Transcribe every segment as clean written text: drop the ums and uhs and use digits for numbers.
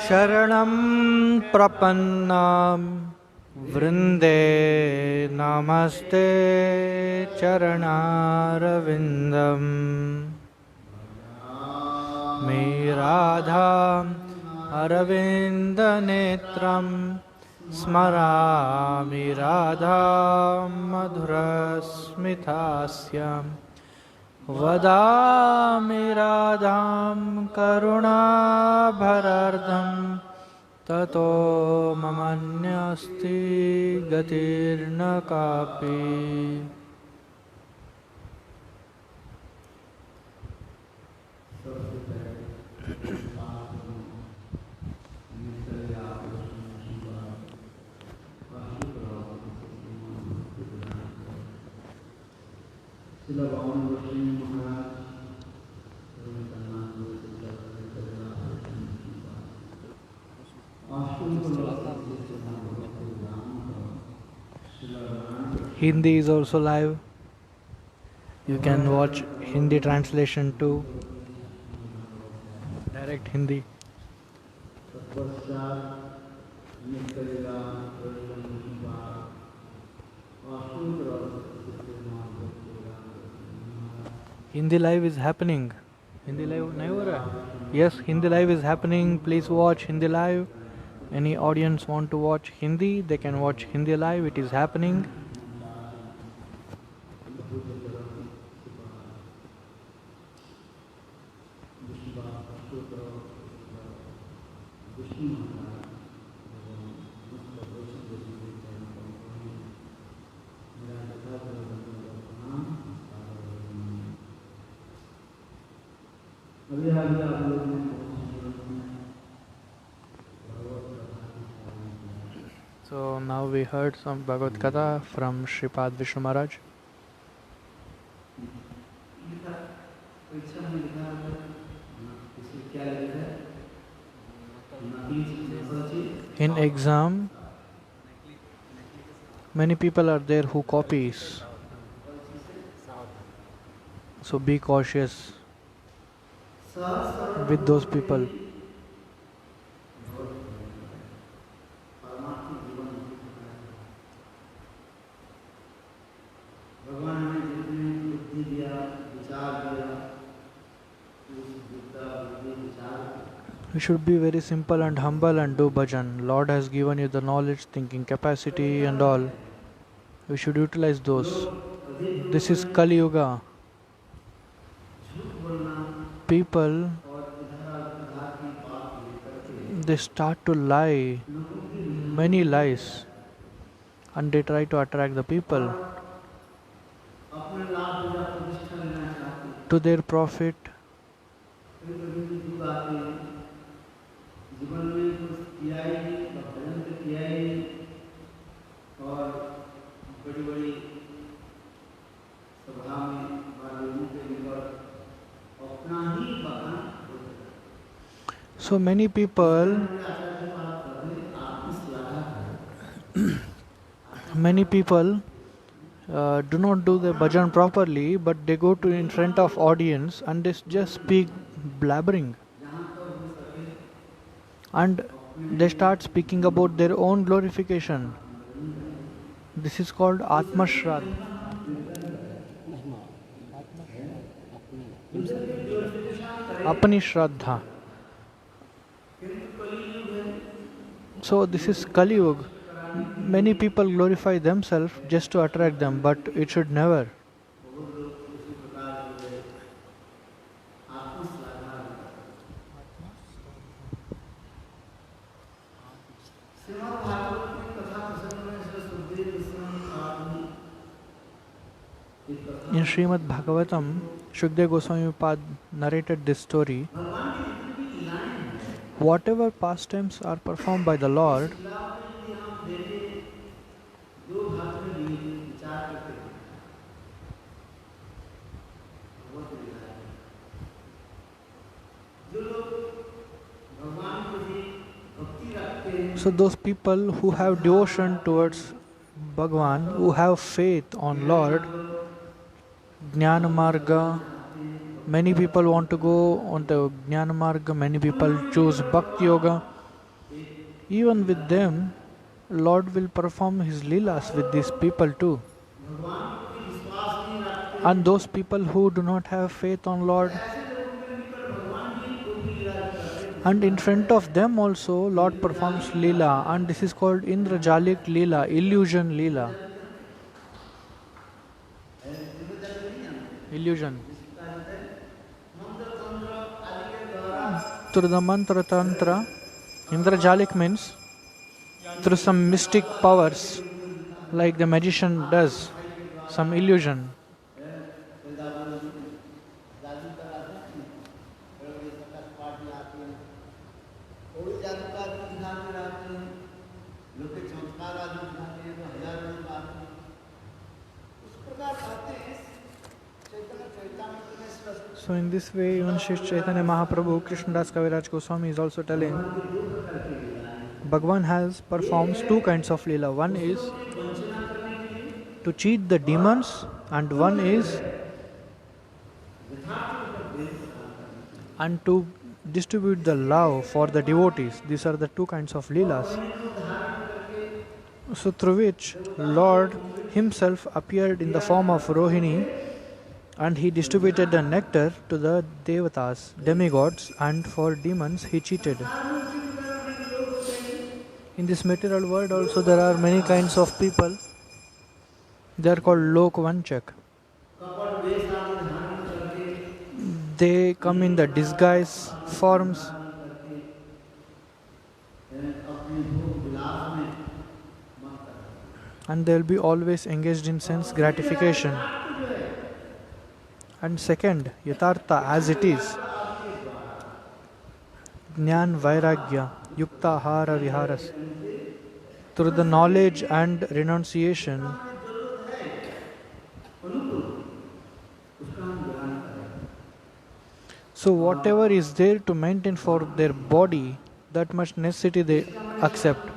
शरणं प्रपन्नां वृन्दे नमस्ते चरणारविन्दम् मे राधाम् अरविन्दनेत्रं स्मरामि राधां मधुरस्मितास्याम् वदामि राधां करुणाभरार्धं ततो ममन्यस्ति गतिर्न कापि। Hindi is also live. You can watch Hindi translation too. Direct Hindi. Hindi live is happening. Hindi live nahi ho raha hai? Yes, Hindi live is happening. Please watch Hindi live. Any audience want to watch Hindi, they can watch Hindi live. It is happening. So now we heard some Bhagavad Gita from Sripad Vishnu Maharaj. In exam, many people are there who copies. So be cautious with those people. You should be very simple and humble and do bhajan. Lord has given you the knowledge, thinking capacity and all. We should utilize those. This is Kali Yuga. People, they start to lie, many lies, and they try to attract the people to their profit. So many people do not do the bhajan properly, but they go to in front of audience and they just speak blabbering, and they start speaking about their own glorification. This is called Atma Shraddha. Apani Shraddha. So this is Kali Yuga. Many people glorify themselves just to attract them, but it should never. In Srimad Bhagavatam, Shukdev Goswami Pad narrated this story. Whatever pastimes are performed by the Lord, so those people who have devotion towards Bhagwan, who have faith on Lord, Jnana Marga, many people want to go on the Jnana Marga, many people choose Bhakti Yoga. Even with them, Lord will perform His Leelas with these people too. And those people who do not have faith on Lord, and in front of them also Lord performs Leela, and this is called Indrajalik Leela, illusion Leela. Illusion. Through the mantra tantra, Indrajalik means through some mystic powers, like the magician does, some illusion. So in this way, even Shri Chaitanya Mahaprabhu, Krishnadas Kaviraj Goswami is also telling, Bhagwan has performs two kinds of Leela. One is to cheat the demons, and one is and to distribute the love for the devotees. These are the two kinds of Leelas. So through which Lord Himself appeared in the form of Rohini, and He distributed the nectar to the Devatas, demigods, and for demons He cheated. In this material world also there are many kinds of people. They are called Lokvanchak. They come in the disguise forms. And they will be always engaged in sense gratification. And second, Yatartha as it is. Jnana Vairagya, Yukta Hara Viharas. Through the knowledge and renunciation, so whatever is there to maintain for their body, that much necessity they accept.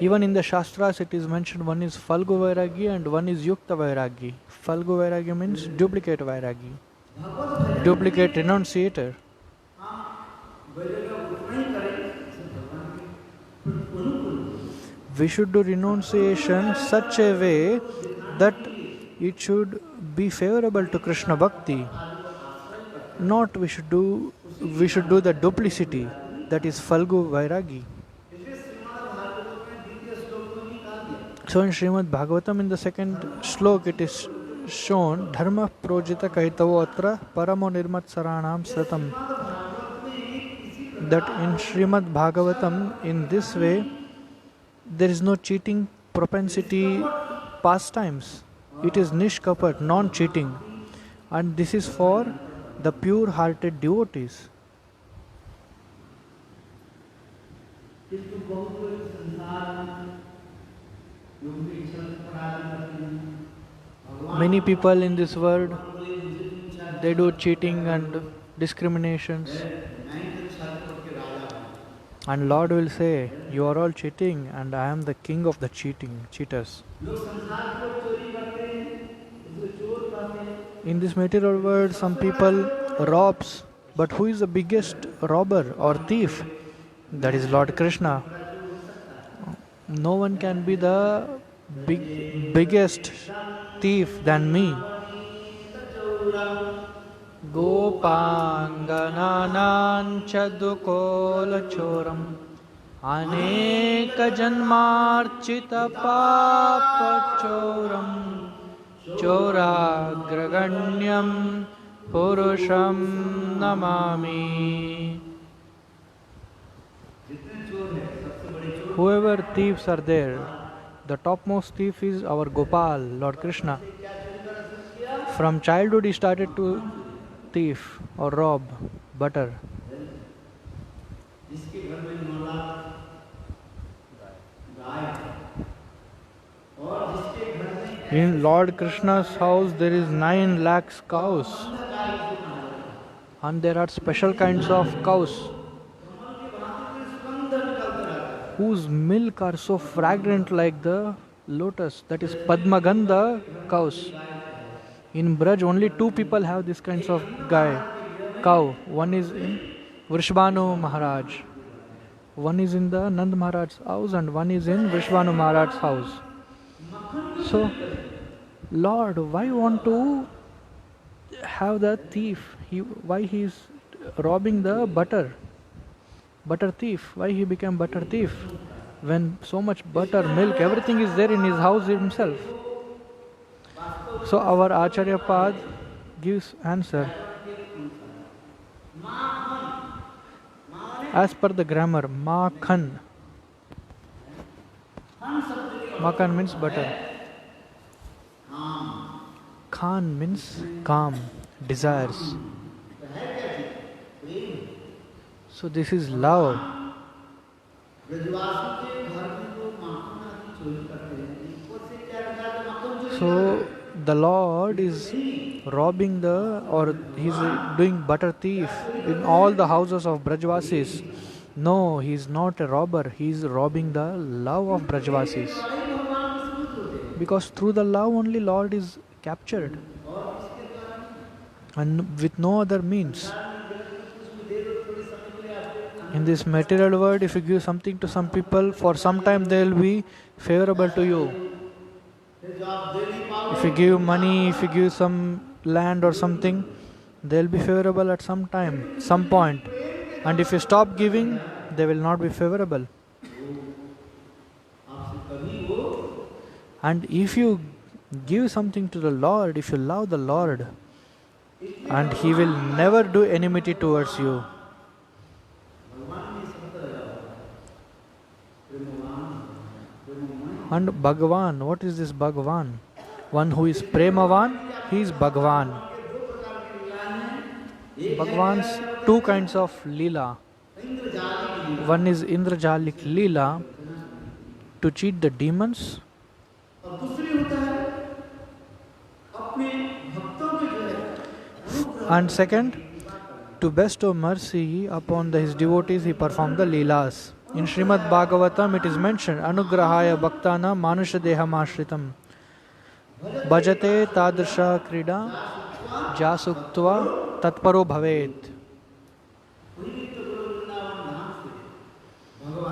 Even in the Shastras it is mentioned one is Falgu Vairagi and one is Yukta Vairagi. Falgu Vairagi means duplicate Vairagi, duplicate renunciator. We should do renunciation such a way that it should be favorable to Krishna Bhakti. Not we should do the duplicity, that is Falgu Vairagi. So in Srimad Bhagavatam in the second slok it is shown Dharma Projita Kaitavo Atra Paramo Nirmat Saranam Satam. That in Srimad Bhagavatam in this way there is no cheating propensity pastimes. It is Nishkapat, non-cheating. And this is for the pure-hearted devotees. Many people in this world, they do cheating and discriminations. And Lord will say, you are all cheating and I am the king of the cheaters. In this material world, some people robs, but who is the biggest robber or thief? That is Lord Krishna. No one can be the biggest thief than me. Gopangananam chadukola choram aneka janmarchita papa choram choragraganyam purusham namami. Whoever thieves are there, the topmost thief is our Gopal, Lord Krishna. From childhood he started to thief or rob butter. In Lord Krishna's house there is 9 lakhs cows, and there are special kinds of cows whose milk are so fragrant like the lotus, that is Padmagandha cows. In Braj only 2 people have this kinds of cow. One is in Vrishbhanu Maharaj. One is in the Nand Maharaj's house and one is in Vrishbhanu Maharaj's house. So, Lord, why you want to have the thief? Why he is robbing the butter? Butter thief. Why he became butter thief? When so much butter, milk, everything is there in his house himself. So our Acharya Pad gives answer. As per the grammar, Makhan. Makhan means butter. Khan means calm, desires. So this is love. So the Lord is robbing or he's doing butter thief in all the houses of Brajvasis. No, he is not a robber. He is robbing the love of Brajvasis. Because through the love only Lord is captured. And with no other means. In this material world, if you give something to some people, for some time they will be favorable to you. If you give money, if you give some land or something, they will be favorable at some time, some point. And if you stop giving, they will not be favorable. And if you give something to the Lord, if you love the Lord, and He will never do enmity towards you. And Bhagavan, what is this Bhagavan? One who is Premavan, he is Bhagavan. Bhagavan's two kinds of Leela. One is Indrajalik Leela, to cheat the demons. And second, to bestow mercy upon his devotees, he performed the Leelas. In Srimad Bhagavatam it is mentioned, Anugrahaya Bhaktana Manusha Deham Ashritam Bhajate Tadrsha Krida Jasuktva Tatparo Bhavet.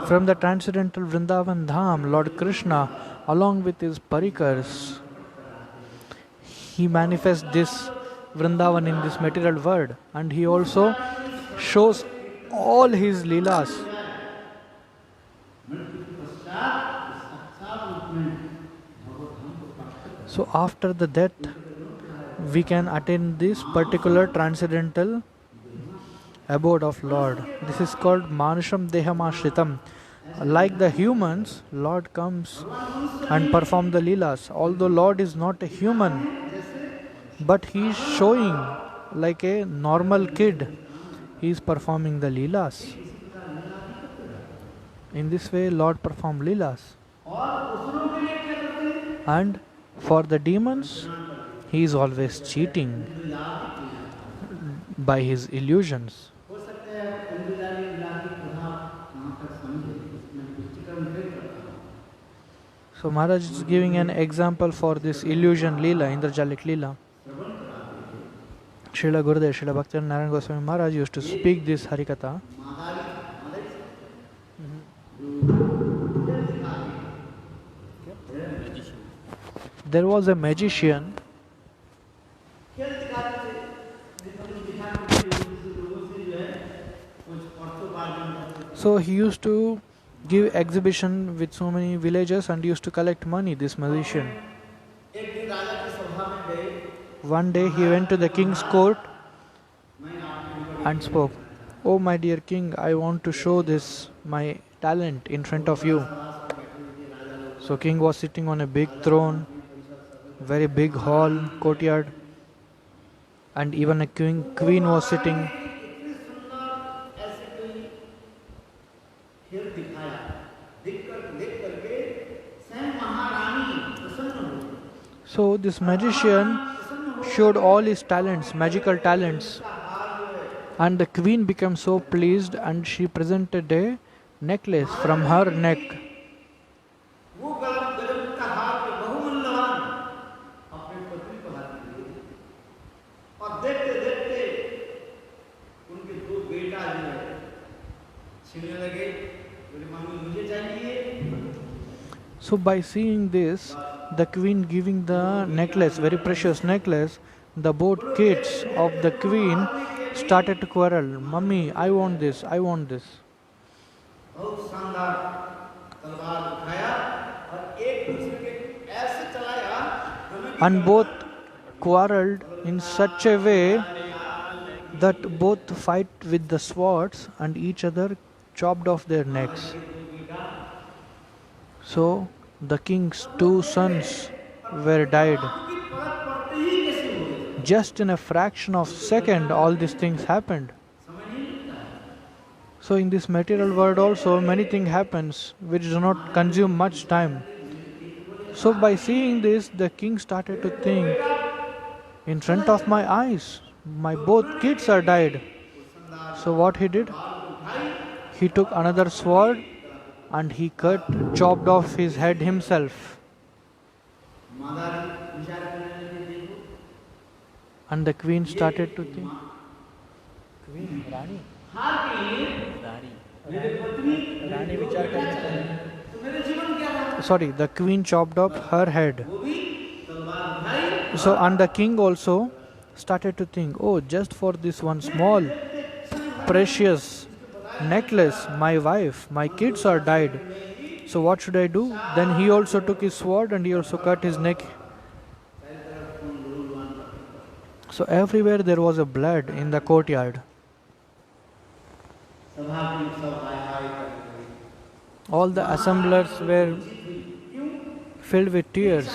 From the transcendental Vrindavan Dham, Lord Krishna, along with his parikars, he manifests this Vrindavan in this material world, and he also shows all his Leelas. So after the death, we can attain this particular transcendental abode of Lord. This is called Manusham Deham Ashritam. Like the humans, Lord comes and performs the Leelas. Although Lord is not a human, but he is showing like a normal kid. He is performing the Leelas. In this way, Lord performed Leelas. And for the demons, he is always cheating by his illusions. So Maharaj is giving an example for this illusion Leela, Indrajalik Leela. Srila Gurudev, Srila Bhaktivinoda Narayana Goswami Maharaj used to speak this Harikatha. There was a magician. So he used to give exhibition with so many villages and used to collect money, this magician. One day he went to the king's court and spoke, "Oh my dear king, I want to show this my talent in front of you." So king was sitting on a big throne, very big hall, courtyard, and even a queen was sitting. So this magician showed all his talents, magical talents, and the queen became so pleased and she presented a necklace from her neck. So by seeing this, the queen giving the necklace, very precious necklace, the both kids of the queen started to quarrel. Mummy, I want this, I want this. And both quarreled in such a way that both fight with the swords and each other chopped off their necks. So the king's two sons were died. Just in a fraction of second all these things happened. So in this material world also many things happens which do not consume much time. So by seeing this the king started to think, in front of my eyes my both kids are died. So what he did? He took another sword and he chopped off his head himself. And the queen started to think. Queen, Rani. Sorry, the queen chopped off her head. So, and the king also started to think, oh, just for this one small, precious necklace, my wife, my kids are died. So what should I do? Then he also took his sword and he also cut his neck. So everywhere there was a blood in the courtyard. All the assemblers were filled with tears,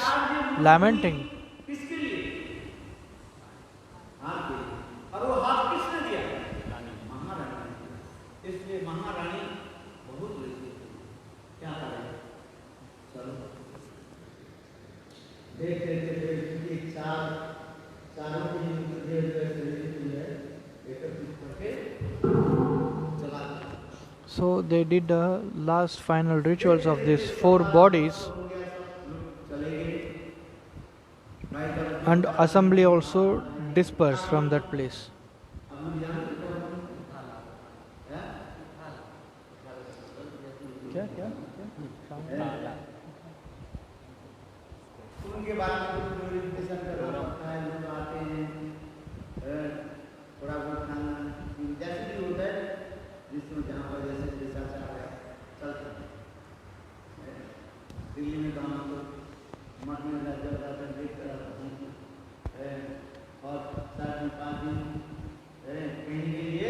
lamenting. So they did the last final rituals of these four bodies, and assembly also dispersed from that place. उनके बाद में कुछ notification करता है, लोग आते हैं, थोड़ा बहुत खाना जैसे भी होता है, जिसमें जहाँ पर जैसे जैसा चाह रहा है चलता है। दिल्ली में काम तो मठ में जाता देख कर आता हूँ, और 4-5 दिन कहीं के लिए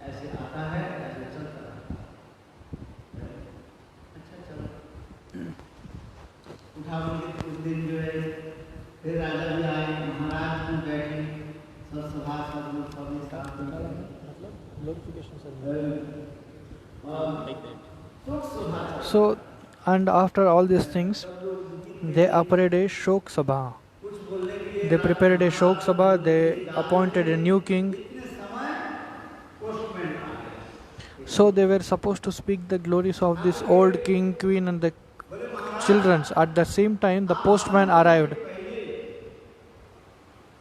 ऐसे आता है, ऐसे चलता है। अच्छा चलो कुछ दिन जो है फिर राजा भी आए, महाराज भी बैठे, सब सभा सब लोग सबने साथ में। So, and after all these things, they appointed a Shok Sabha. They prepared a Shok Sabha, they appointed a new king. So they were supposed to speak the glories of this old king, queen and the children. At the same time, the postman arrived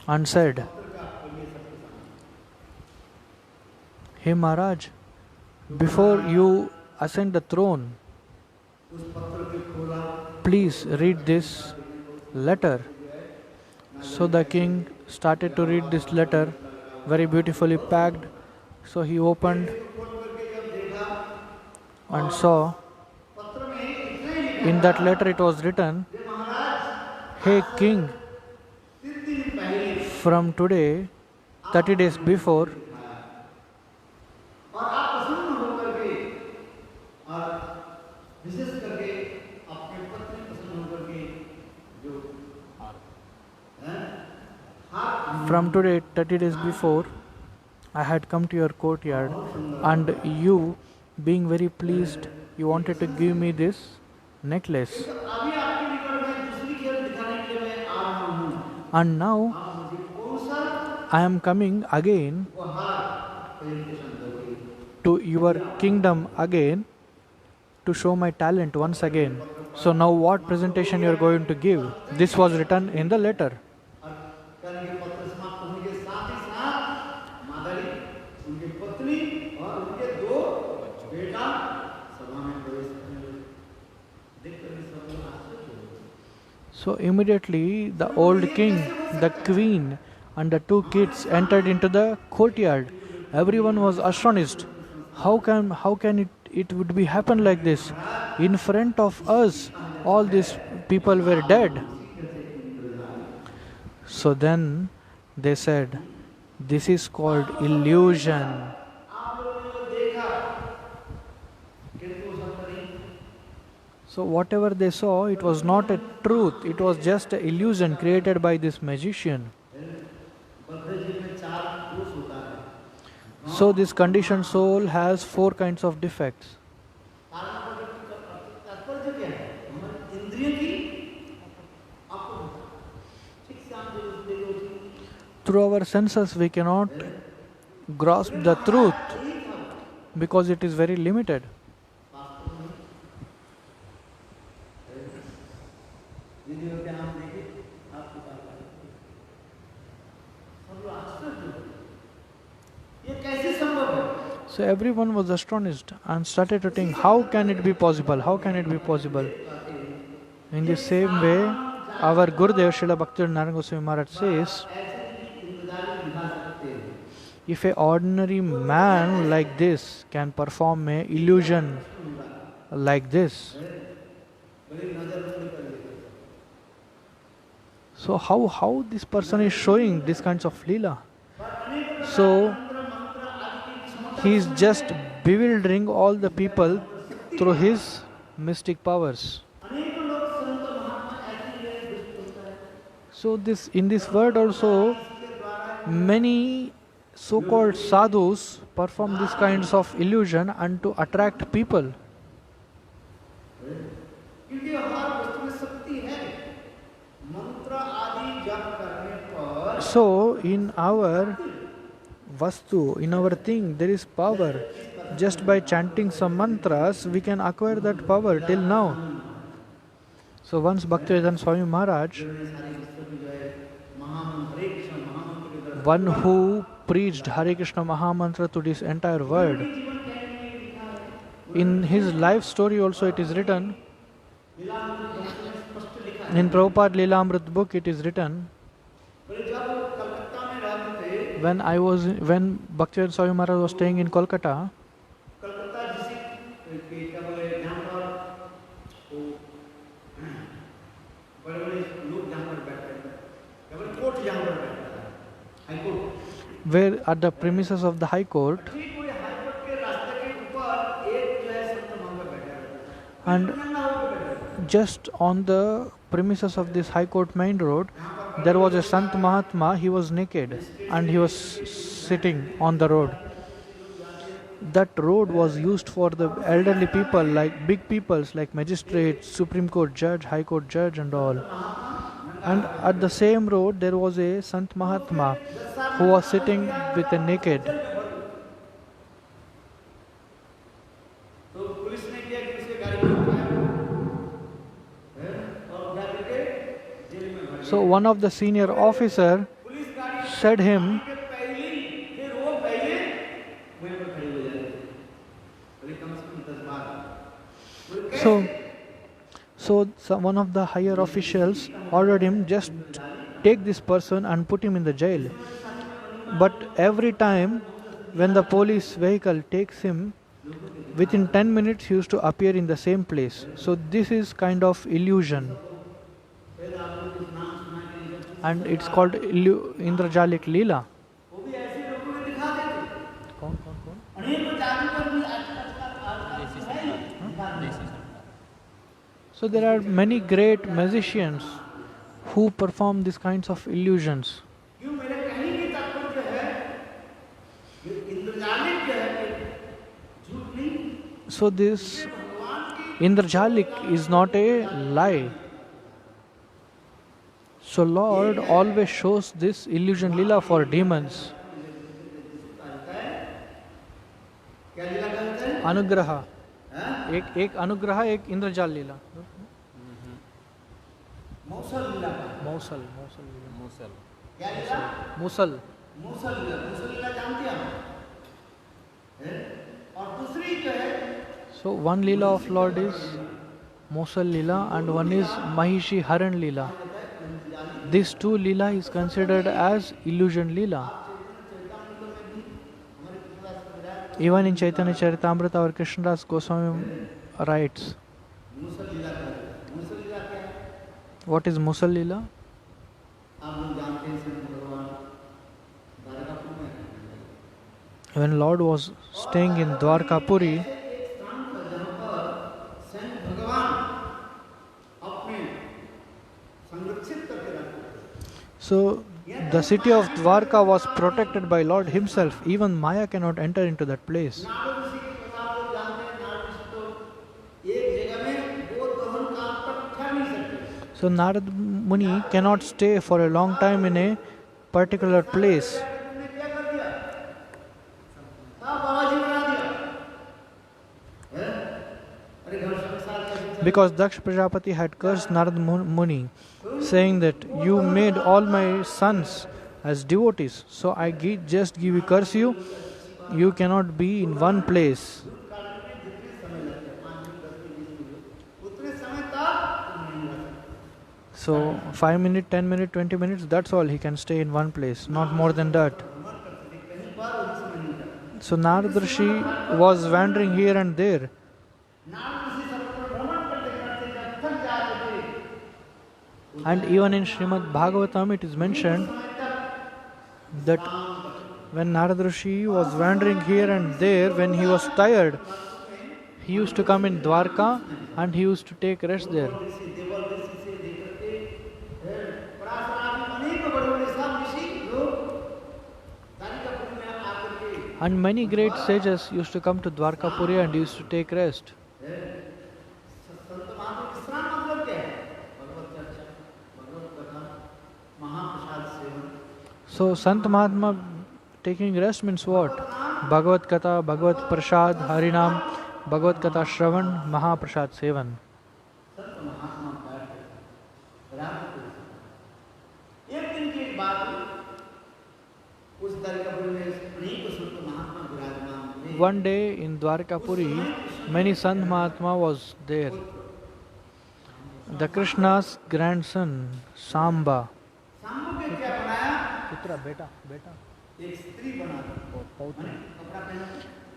and said, "Hey Maharaj, before you ascend the throne, please read this letter." So the king started to read this letter, very beautifully packed. So he opened and saw, in that letter it was written, "Hey king, from today, 30 days before, from today, 30 days before, I had come to your courtyard, and you, being very pleased, you wanted to give me this necklace. And now I am coming again to your kingdom again to show my talent once again. So now what presentation you are going to give?" This was written in the letter. So immediately the old king, the queen, and the two kids entered into the courtyard. Everyone was astonished. How can it would be happen like this? In front of us, all these people were dead. So then they said, this is called illusion. So whatever they saw, it was not a truth, it was just an illusion created by this magician. So this conditioned soul has four kinds of defects. Through our senses we cannot grasp the truth because it is very limited. So everyone was astonished and started to think, how can it be possible? How can it be possible? In the same way, our Gurudev Srila Bhaktivinoda Narayana Goswami Maharaj says, if an ordinary man like this can perform an illusion like this, so how this person is showing these kinds of leela? So he is just bewildering all the people through his mystic powers. So this in this world also many so-called sadhus perform these kinds of illusion and to attract people. So in our vastu, in our thing, there is power. Just by chanting some mantras, we can acquire that power till now. So once Bhaktivedanta Swami Maharaj, one who preached Hare Krishna Mahamantra to this entire world, in his life story also it is written, in Prabhupada Leelamrit book it is written, when Bhaktivedanta Swami Maharaj was staying in Kolkata, where at the premises of the High Court, and just on the premises of this High Court main road, there was a Sant Mahatma. He was naked and he was sitting on the road. That road was used for the elderly people, like big peoples like magistrates, Supreme Court judge, High Court judge and all. And at the same road there was a Sant Mahatma who was sitting with a naked. So one of the senior officer said him, so one of the higher officials ordered him, just take this person and put him in the jail. But every time when the police vehicle takes him, within 10 minutes he used to appear in the same place. So this is kind of illusion. And it's called Indrajalik Leela. So there are many great magicians who perform these kinds of illusions. So this Indrajalik is not a lie. So Lord always shows this illusion lila for demons. Anugraha. एक अनुग्रह एक इंद्रजाल लीला. मौसल लीला जानते हैं. और दूसरी जो है, so one leela of Lord is Mosal Leela and one is Mahishi Haran Leela. These two Leela is considered as illusion Leela. Even in Chaitanya Charitamrita, our Krishnadas Goswami writes. What is Musal Leela? When Lord was staying in Dwarkapuri, so the city of Dwarka was protected by Lord himself. Even Maya cannot enter into that place. So Narad Muni cannot stay for a long time in a particular place. Because Daksh Prajapati had cursed Narad Muni, saying that you made all my sons as devotees, so I just curse you. You cannot be in one place. So 5 minutes, 10 minutes, 20 minutes, that's all he can stay in one place, not more than that. So Narad Rishi was wandering here and there. And even in Srimad Bhagavatam it is mentioned that when Narad Rishi was wandering here and there, when he was tired, he used to come in Dwarka and he used to take rest there. And many great sages used to come to Dwarkapuri and used to take rest. So Sant Mahatma taking rest means what? Bhagavad Katha, Bhagavad Prasad, Harinam, Bhagavad Katha Shravan, Mahaprasad Sevan. One day in Dwarkapuri, many Sant Mahatma was there. The Krishna's grandson, Samba.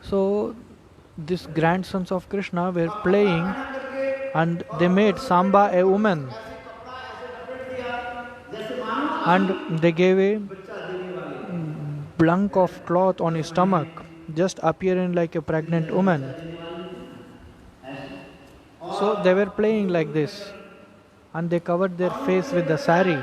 So, these grandsons of Krishna were playing and they made Samba a woman. And they gave a blunk of cloth on his stomach, just appearing like a pregnant woman. So they were playing like this and they covered their face with the sari.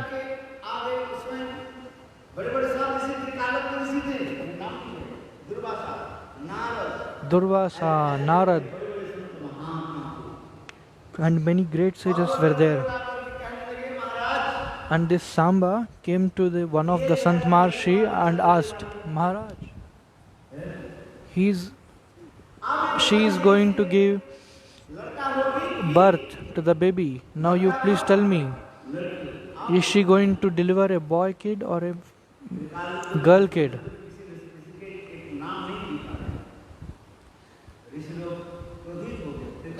Durvasa, Narad, and many great sages were there. And this Samba came to one of the Sant Maharshi and asked, Maharaj, she is going to give birth to the baby. Now you please tell me, is she going to deliver a boy kid or a girl kid?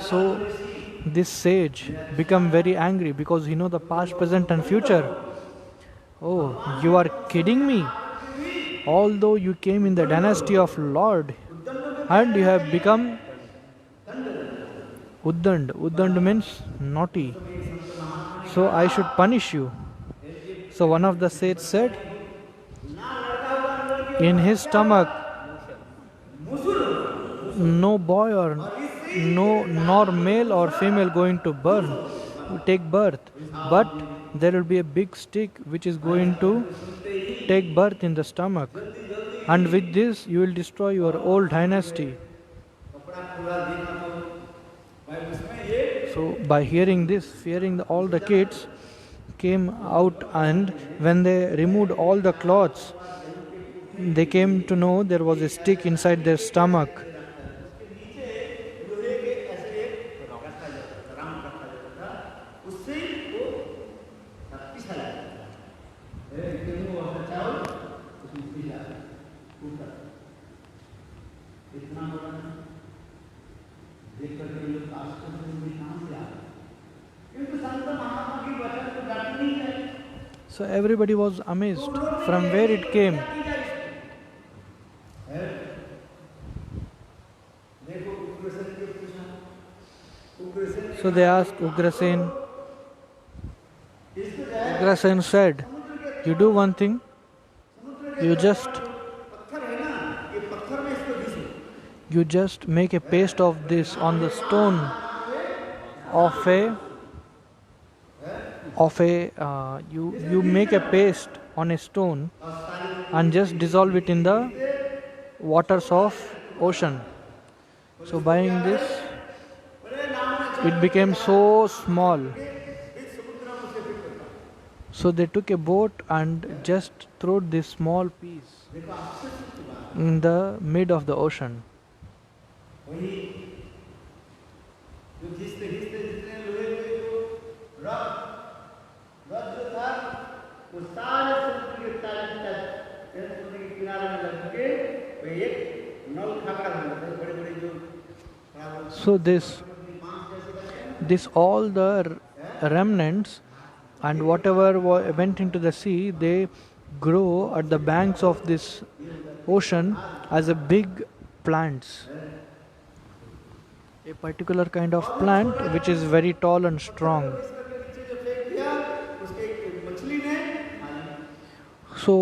So this sage become very angry because he know the past, present and future. Oh, you are kidding me. Although you came in the dynasty of Lord and you have become Uddand. Uddand means naughty. So I should punish you. So one of the sages said, in his stomach no boy or nor male or female going to take birth, but there will be a big stick which is going to take birth in the stomach, and with this you will destroy your old dynasty. So by hearing this, fearing all the kids came out, and when they removed all the cloths, they came to know there was a stick inside their stomach. So everybody was amazed from where it came. So they asked Ugrasen. Ugrasen said, "You do one thing, you just make a paste of this on the stone of you make a paste on a stone and just dissolve it in the waters of ocean." So buying this, it became so small. So they took a boat and just threw this small piece in the mid of the ocean. So this all the remnants and whatever went into the sea, they grow at the banks of this ocean as a big plants. A particular kind of plant which is very tall and strong. So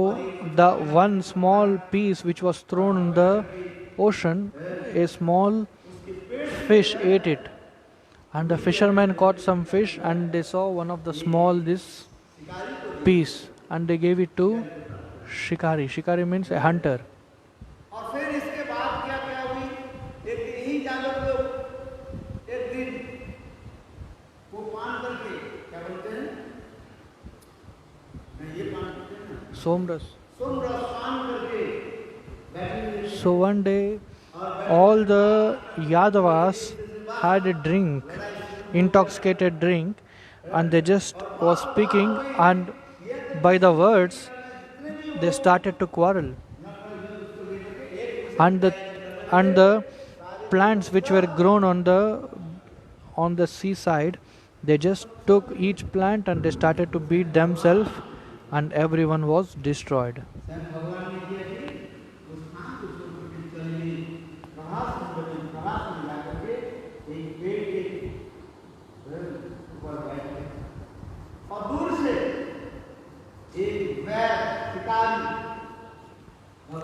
the one small piece which was thrown in the ocean, a small fish ate it. And the fishermen caught some fish and they saw one of the small this piece and they gave it to shikari. Shikari means a hunter. Somras. So one day all the Yadavas had a drink, intoxicated drink, and they just was speaking, and by the words they started to quarrel. And the plants which were grown on the seaside, they just took each plant and they started to beat themselves, and everyone was destroyed.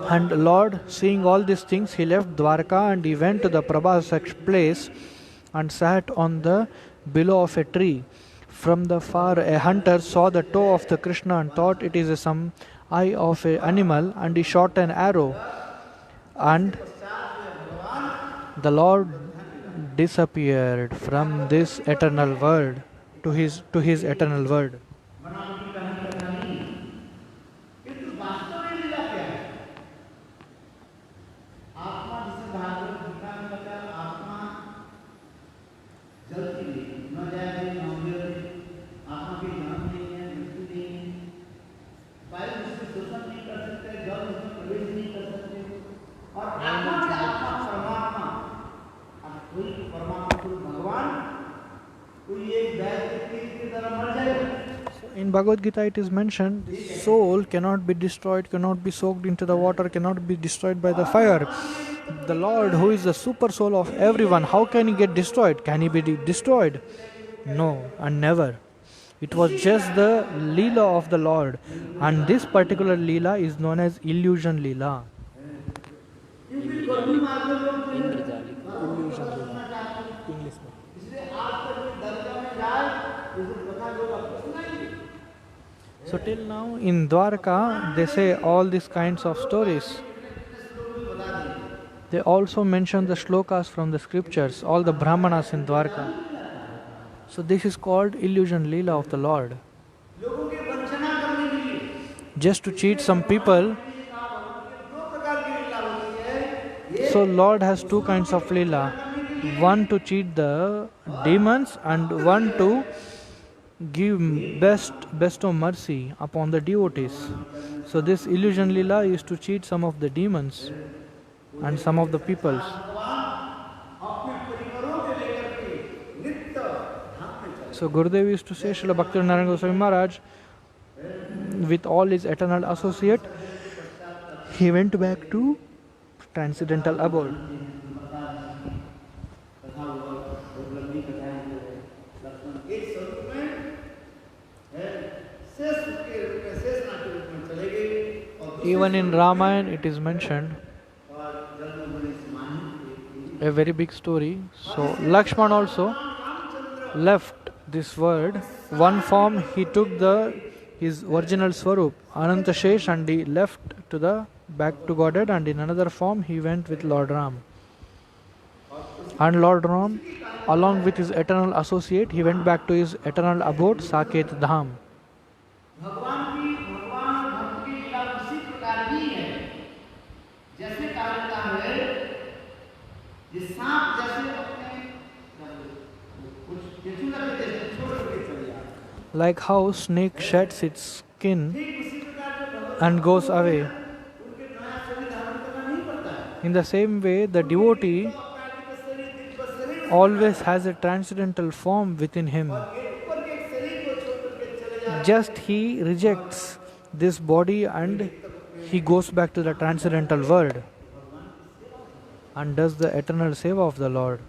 And Lord, seeing all these things, he left Dwarka and he went to the Prabhasak's place and sat on the below of a tree. From the far, a hunter saw the toe of the Krishna and thought it is some eye of an animal, and he shot an arrow. And the Lord disappeared from this eternal world to his eternal world. In Bhagavad Gita it is mentioned, the soul cannot be destroyed, cannot be soaked into the water, cannot be destroyed by the fire. The Lord, who is the super soul of everyone, how can he get destroyed? Can he be destroyed? No, and never. It was just the Leela of the Lord, and this particular Leela is known as illusion Leela. So till now in Dwarka they say all these kinds of stories. They also mention the shlokas from the scriptures, all the brahmanas in Dwarka. So this is called illusion Leela of the Lord. Just to cheat some people. So Lord has two kinds of Leela. One to cheat the demons and one to give bestow mercy upon the devotees. So this illusion Leela is to cheat some of the demons and some of the peoples. So Gurudev used to say, Srila Bhaktivinoda Narayan Goswami Maharaj, with all his eternal associate, he went back to transcendental abode. Even in Ramayana it is mentioned, a very big story. So Lakshman also left this world. One form he took his original Swarup, Ananta Shesh, and he left to the back to Godhead, and in another form he went with Lord Ram. And Lord Ram, along with his eternal associate, he went back to his eternal abode, Saket Dham. Like how snake sheds its skin and goes away, in the same way the devotee always has a transcendental form within him. Just he rejects this body and he goes back to the transcendental world and does the eternal seva of the Lord.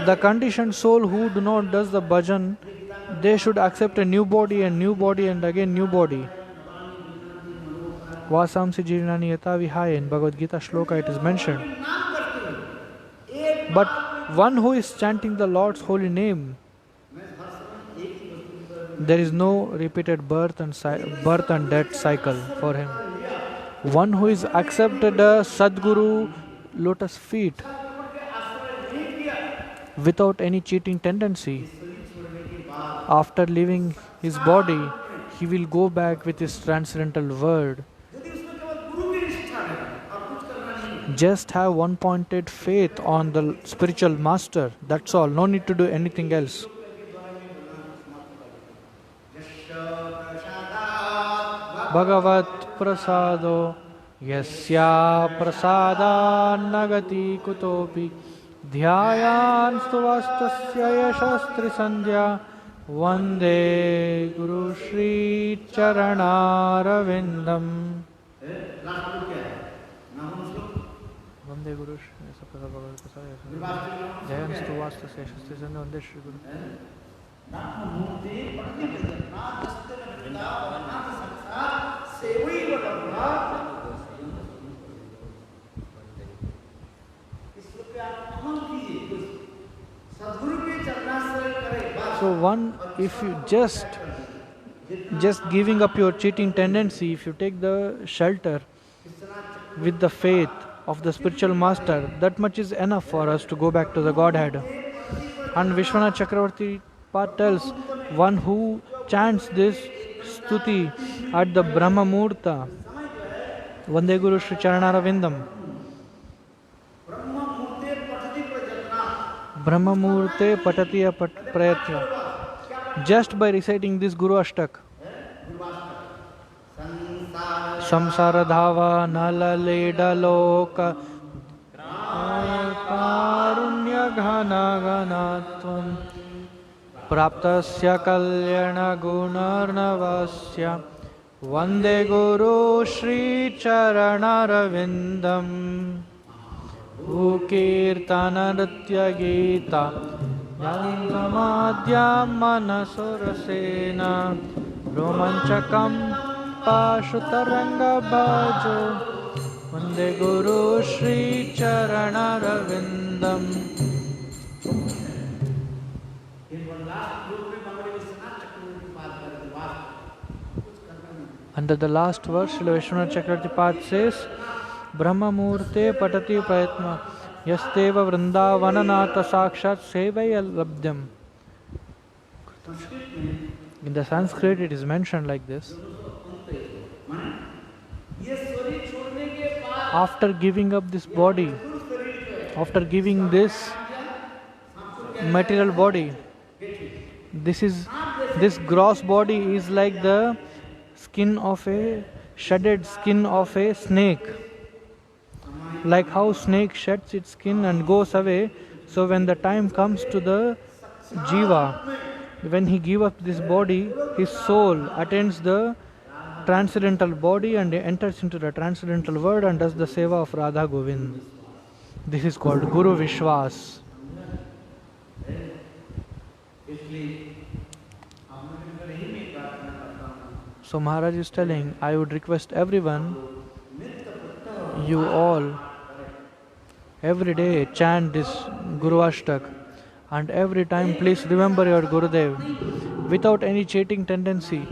The conditioned soul who do not does the bhajan, they should accept a new body and again new body. Vasamsi jirnani yata vihaya, in Bhagavad Gita shloka it is mentioned. But one who is chanting the Lord's holy name, there is no repeated birth and death cycle for him. One who is accepted a Sadguru lotus feet without any cheating tendency, after leaving his body, he will go back with his transcendental world. Just have one pointed faith on the spiritual master, that's all, no need to do anything else. Bhagavat prasado yasya prasada nagati kutopi dhyayan stuvastasya yashastri sandhya vande guru shri charanaravindam. Vande guru shri dhyayan stuvastasya yashastri sandhya vande shri guru. So one, if you just giving up your cheating tendency, if you take the shelter with the faith of the spiritual master, that much is enough for us to go back to the Godhead. And Vishwanath Chakravarti Pad tells, one who chants this stuti at the Brahma Murta, Vande Guru Shri Charanaravindam, Brahma Murte Patatiya Prayatya, just by reciting this Guru Ashtak, Samsara Dhava Nala Leda Loka Karunya Ghana Ganatvam Praptasya Kalyana Gunarnavasya Vande Guru Shri Charanaravindam Ukirtana Nritya Gita Yangamadhyam Manasurasena Romanchakam Pashutaranga Bhajo Vande Guru Shri Charanaravindam. Under the last verse, Srila Vishwanath Chakravarti Pad says, Brahma Murte Patati Prayatma Yasteva Vrindavananata Sakshat Sevaya Labdhyam. In the Sanskrit it is mentioned like this. After giving up this body, after giving this material body, this gross body is like the shredded skin of a snake. Like how snake sheds its skin and goes away, so when the time comes to the jiva, when he give up this body, his soul attains the transcendental body and enters into the transcendental world and does the seva of Radha Govind. This is called Guru Vishwas. So Maharaj is telling, I would request everyone, you all, every day chant this Guru Ashtak, and every time please remember your Gurudev without any cheating tendency.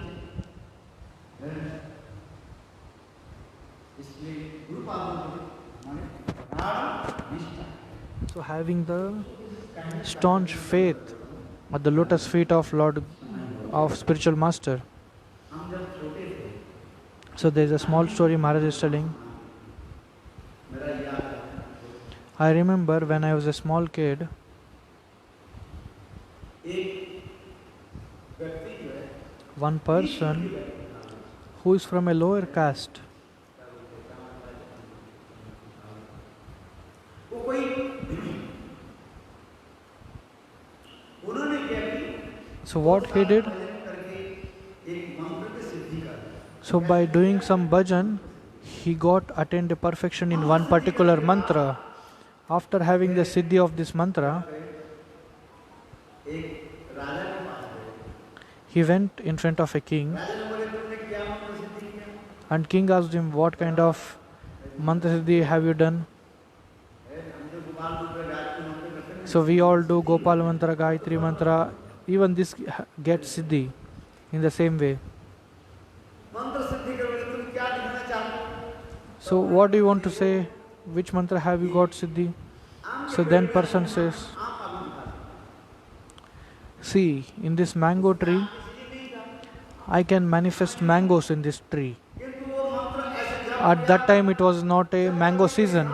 So having the staunch faith at the lotus feet of Lord of spiritual master. So there is a small story Maharaj is telling. I remember when I was a small kid, one person who is from a lower caste, so what he did, so by doing some bhajan, he got attained a perfection in one particular mantra. After having the siddhi of this mantra, he went in front of a king, and king asked him, what kind of mantra siddhi have you done? So we all do Gopal mantra, Gayatri mantra, even this gets siddhi in the same way. So what do you want to say? Which mantra have you got siddhi? So then person says, see, in this mango tree, I can manifest mangoes in this tree. At that time it was not a mango season.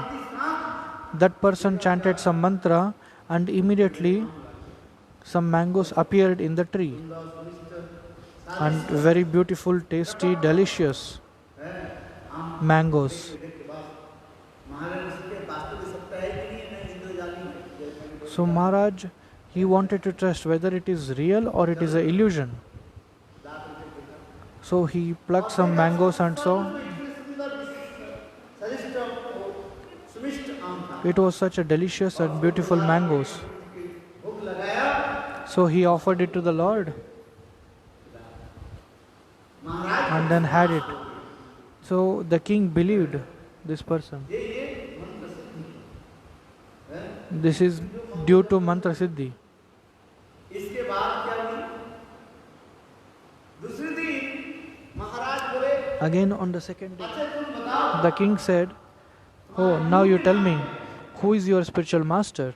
That person chanted some mantra and immediately some mangoes appeared in the tree. And very beautiful, tasty, delicious mangoes. So Maharaj, he wanted to test whether it is real or it is an illusion. So he plucked some mangoes and saw it was such a delicious and beautiful mangoes. So he offered it to the Lord and then had it. So the king believed this person. This is due to mantra siddhi. Again on the second day, the king said, oh, now you tell me, who is your spiritual master?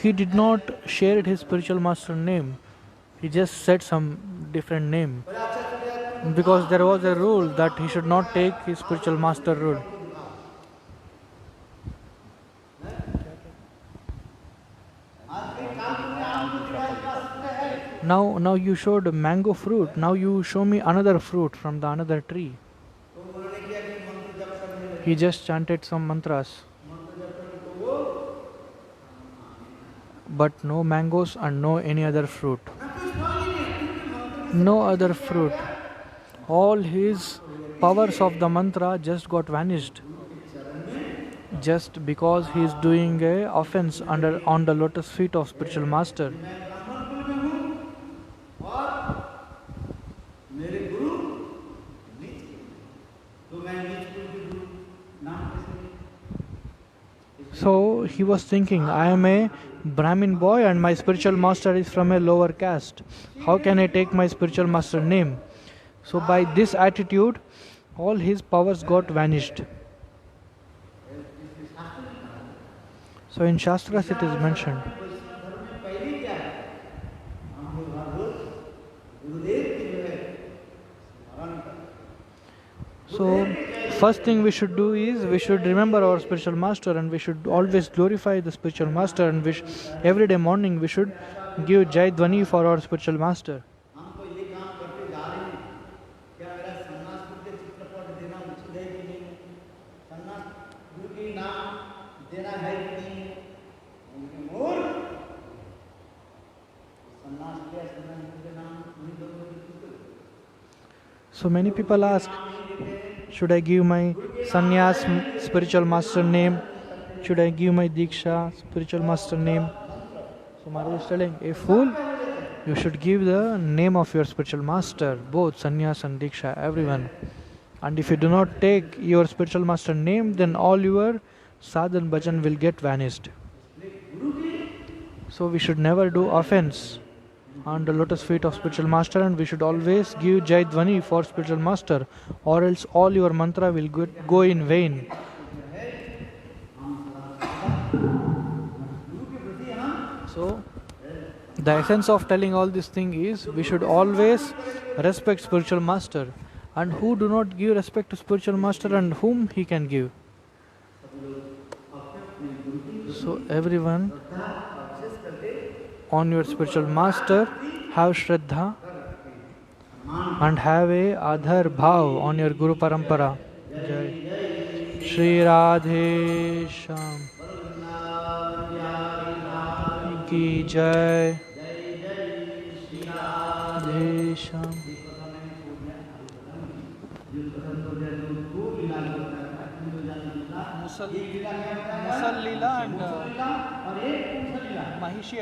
He did not share his spiritual master name. He just said some different name. Because there was a rule that he should not take his spiritual master rule. Now you showed mango fruit. Now you show me another fruit from the another tree. He just chanted some mantras. But no mangoes and no any other fruit. No other fruit. All his powers of the mantra just got vanished. Just because he is doing a offense on the lotus feet of spiritual master. So he was thinking, I am a Brahmin boy and my spiritual master is from a lower caste. How can I take my spiritual master name? So by this attitude, all his powers got vanished. So in Shastras it is mentioned. So, first thing we should do is we should remember our spiritual master, and we should always glorify the spiritual master, and every day morning we should give Jai Dhwani for our spiritual master. So many people ask, should I give my sannyas spiritual master name? Should I give my diksha spiritual master name? So Maharaj is telling, a fool, you should give the name of your spiritual master, both sannyas and diksha, everyone. And if you do not take your spiritual master name, then all your sadhan bhajan will get vanished. So we should never do offense on the lotus feet of spiritual master, and we should always give Jai Dhwani for spiritual master, or else all your mantra will go in vain. So the essence of telling all this thing is we should always respect spiritual master, and who do not give respect to spiritual master and whom he can give. So everyone on your spiritual master have Shraddha and have a Adhar Bhav on your Guru Parampara. Jai Shri Radhe Shyam ki Jai Radhe Shyam. Musal Leela and Mahishi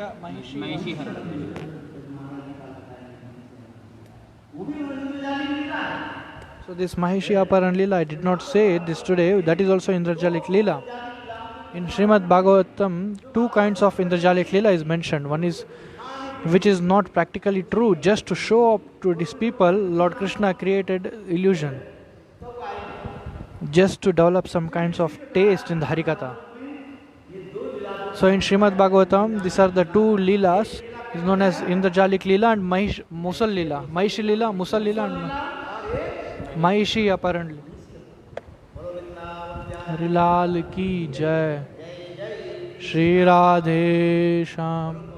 So this Mahishi Aparan Leela, I did not say this today, that is also Indrajalik Leela. In Srimad Bhagavatam, two kinds of Indrajalik Leela is mentioned. One is which is not practically true, just to show up to these people, Lord Krishna created illusion, just to develop some kinds of taste in the Harikatha. So in Srimad Bhagavatam, these are the two Leelas, is known as Indrajalik Leela and Musal Leela. Mahishi Leela, Musal Leela and Mahishi apparently. Harilal ki Jai Shri Radhe Shyam.